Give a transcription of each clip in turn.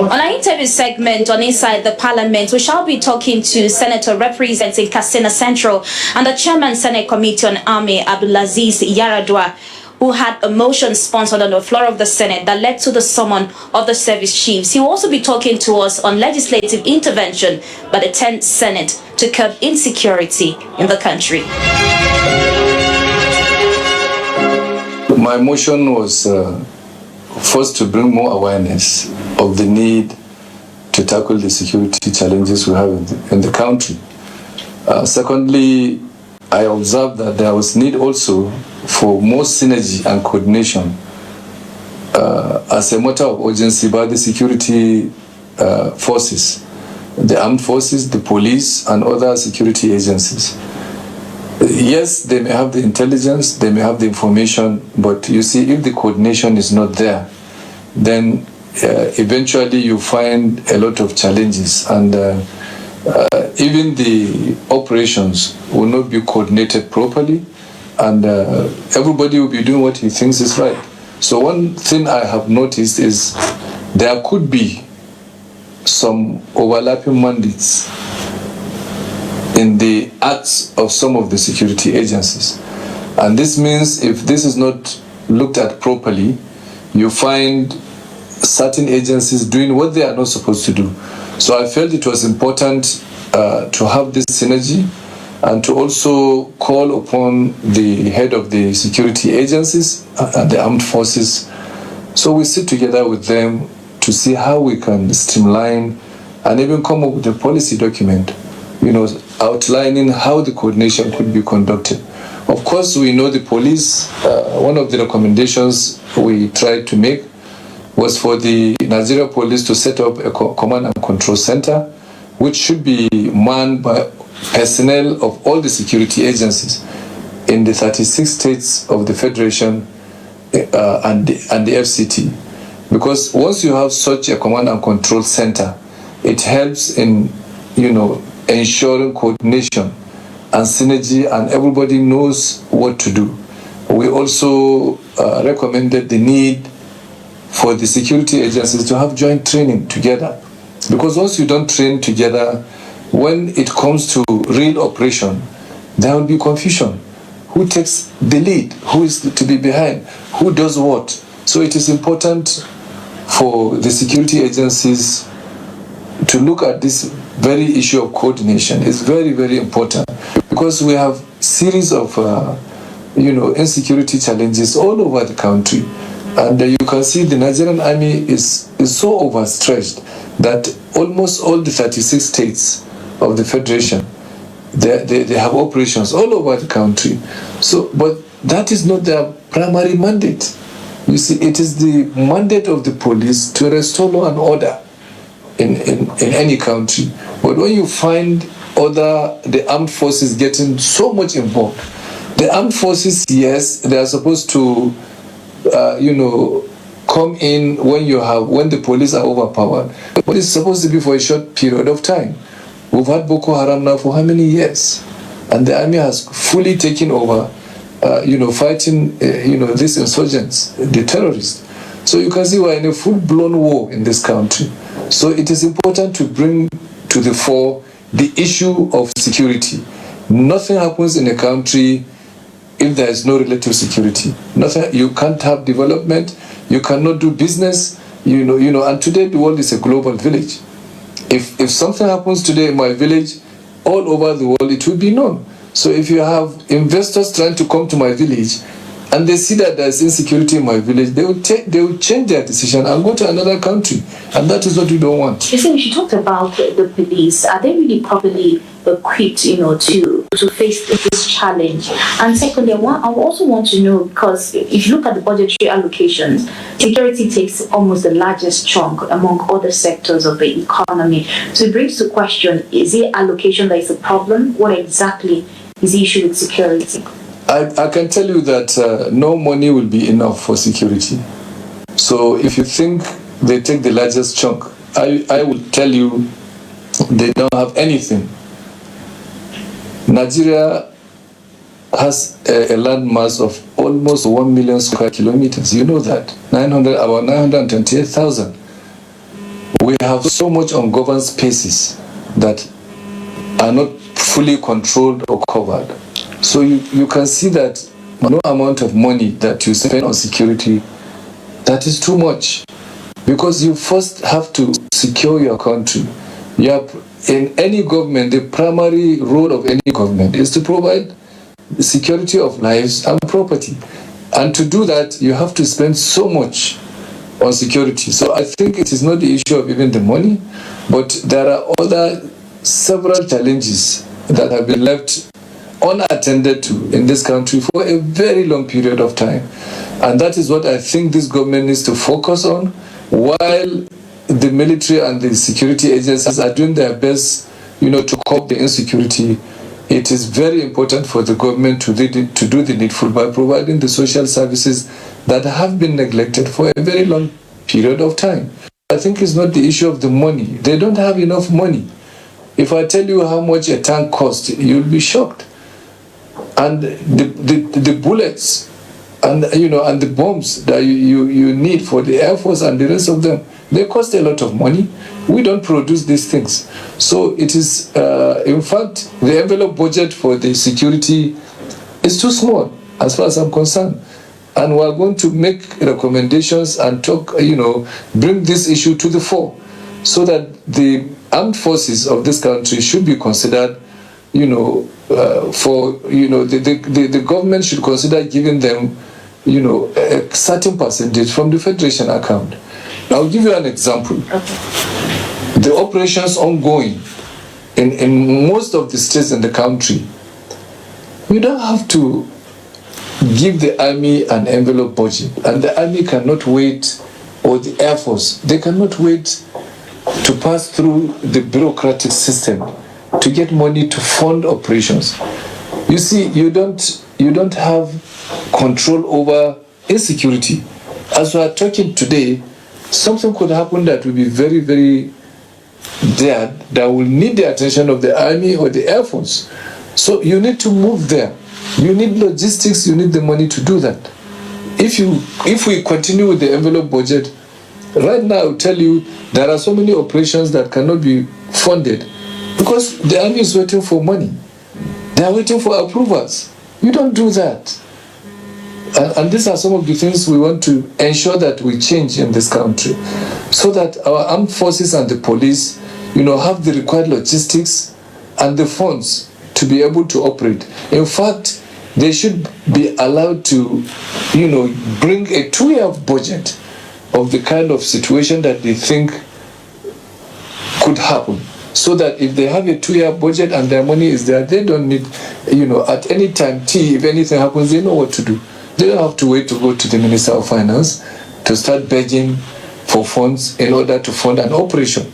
On our interview segment on Inside the Parliament, we shall be talking to Senator representing Katsina Central and the Chairman Senate Committee on Army, Abdul'aziz Yar'adua, who had a motion sponsored on the floor of the Senate that led to the summon of the service chiefs. He will also be talking to us on legislative intervention by the 10th Senate to curb insecurity in the country. My motion was first to bring more awareness of the need to tackle the security challenges we have in the country. Secondly, I observed that there was need also for more synergy and coordination as a matter of urgency by the security forces, the armed forces, the police, and other security agencies. Yes, they may have the intelligence, they may have the information, but you see, if the coordination is not there, then eventually you find a lot of challenges, and even the operations will not be coordinated properly, and everybody will be doing what he thinks is right. So one thing I have noticed is there could be some overlapping mandates in the acts of some of the security agencies. And this means if this is not looked at properly, you find certain agencies doing what they are not supposed to do. So I felt it was important to have this synergy and to also call upon the head of the security agencies and the armed forces. So we sit together with them to see how we can streamline and even come up with a policy document, outlining how the coordination could be conducted. Of course, we know the police, one of the recommendations we tried to make was for the Nigeria police to set up a command and control center, which should be manned by personnel of all the security agencies in the 36 states of the Federation and the FCT. Because once you have such a command and control center, it helps in, ensuring coordination and synergy, and everybody knows what to do. We also recommended the need for the security agencies to have joint training together. Because once you don't train together, when it comes to real operation, there will be confusion. Who takes the lead? Who is to be behind? Who does what? So it is important for the security agencies to look at this very issue of coordination. It's very, very important because we have series of insecurity challenges all over the country, and you can see the Nigerian army is so overstretched that almost all the 36 states of the Federation, they have operations all over the country. So, but that is not their primary mandate. You see, it is the mandate of the police to restore law and order in any country. But when you find the armed forces getting so much involved, the armed forces, yes, they are supposed to, come in when the police are overpowered. But it's supposed to be for a short period of time. We've had Boko Haram now for how many years? And the army has fully taken over, fighting, these insurgents, the terrorists. So you can see we're in a full-blown war in this country. So it is important to bring to the fore the issue of security. Nothing happens in a country if there is no relative security. Nothing. You can't have development. You cannot do business. And today the world is a global village. If something happens today in my village, all over the world it will be known. So if you have investors trying to come to my village and they see that there's insecurity in my village, they will change their decision and go to another country. And that is what we don't want. You see, we should talk about the police. Are they really properly equipped, to face this challenge? And secondly, I also want to know, because if you look at the budgetary allocations, security takes almost the largest chunk among other sectors of the economy. So it brings to question, is it allocation that is a problem? What exactly is the issue with security? I can tell you that no money will be enough for security. So if you think they take the largest chunk, I will tell you they don't have anything. Nigeria has a land mass of almost 1 million square kilometers. You know that. About 928,000. we have so much ungoverned spaces that are not fully controlled or covered. So you can see that no amount of money that you spend on security, that is too much. Because you first have to secure your country. In any government, the primary role of any government is to provide the security of lives and property. And to do that, you have to spend so much on security. So I think it is not the issue of even the money, but there are several challenges that have been left unattended to in this country for a very long period of time. And that is what I think this government needs to focus on, while the military and the security agencies are doing their best, to curb the insecurity. It is very important for the government to do the needful by providing the social services that have been neglected for a very long period of time. I think it's not the issue of the money. They don't have enough money. If I tell you how much a tank costs, you'll be shocked. And the bullets and the bombs that you need for the Air Force and the rest of them, they cost a lot of money. We don't produce these things. So it is, in fact, the envelope budget for the security is too small as far as I'm concerned. And we're going to make recommendations and talk, bring this issue to the fore, so that the armed forces of this country should be considered, the government should consider giving them, a certain percentage from the Federation account. I'll give you an example. Okay. The operations ongoing in most of the states in the country, you don't have to give the army an envelope budget, and the army cannot wait, or the Air Force, they cannot wait to pass through the bureaucratic system to get money to fund operations. You see, you don't have control over insecurity. As we are talking today, something could happen that will be very, very dead, that will need the attention of the army or the Air Force. So you need to move there. You need logistics, you need the money to do that. If we continue with the envelope budget, right now I'll tell you there are so many operations that cannot be funded because the army is waiting for money. They are waiting for approvals. You don't do that. And these are some of the things we want to ensure that we change in this country, so that our armed forces and the police, have the required logistics and the funds to be able to operate. In fact, they should be allowed to, bring a 2-year budget of the kind of situation that they think could happen. So that if they have a 2-year budget and their money is there, they don't need, at any time, if anything happens, they know what to do. They don't have to wait to go to the Minister of Finance to start begging for funds in order to fund an operation.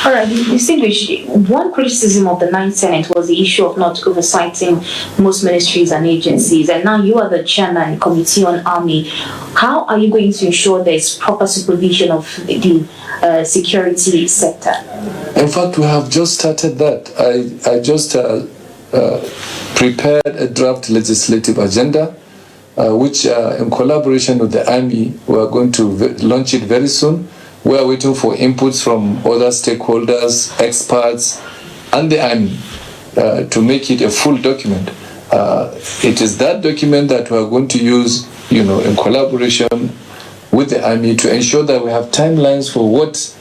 All right, distinguished. One criticism of the 9th Senate was the issue of not oversighting most ministries and agencies. And now you are the chairman, Committee on Army. How are you going to ensure there is proper supervision of the security sector? In fact, we have just started that. I just prepared a draft legislative agenda, which in collaboration with the Army, we are going to launch it very soon. We are waiting for inputs from other stakeholders, experts, and the Army to make it a full document. It is that document that we are going to use, in collaboration with the Army to ensure that we have timelines for what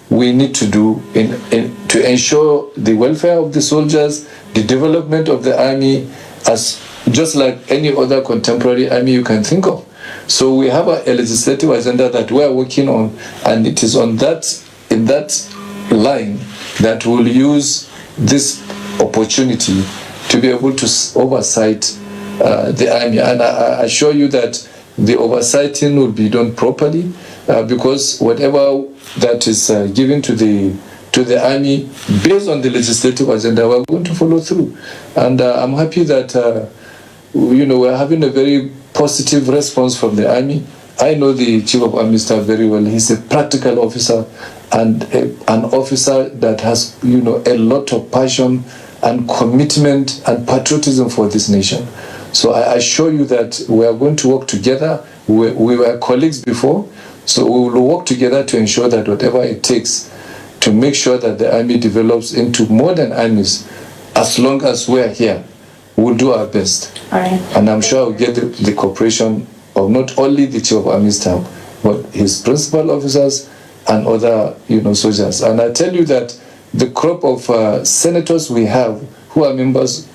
we need to do to ensure the welfare of the soldiers, the development of the Army, as just like any other contemporary army you can think of. So we have a legislative agenda that we are working on, and it is in that line that we'll use this opportunity to be able to oversight the Army. And I assure you that the oversighting will be done properly, because whatever that is given to the Army based on the legislative agenda, we're going to follow through. And I'm happy that we're having a very positive response from the Army. I know the Chief of Army Staff very well. He's a practical officer and an officer that has a lot of passion and commitment and patriotism for this nation. So I assure you that we are going to work together. We were colleagues before, So we will work together to ensure that whatever it takes to make sure that the army develops into modern armies, as long as we're here, we'll do our best. All right. And I'm sure I'll get the cooperation of not only the Chief of Army Staff, but his principal officers and other, soldiers. And I tell you that the crop of senators we have who are members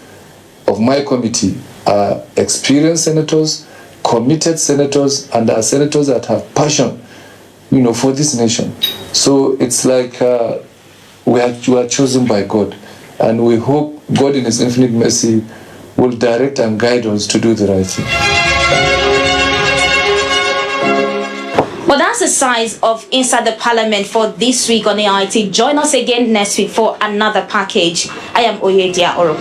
of my committee are experienced senators, committed senators, and are senators that have passion, for this nation. So it's like we are chosen by God, and we hope God in His infinite mercy will direct and guide us to do the right thing. Well, that's the size of Inside the Parliament for this week on AIT. Join us again next week for another package. I am Oyedia Oro.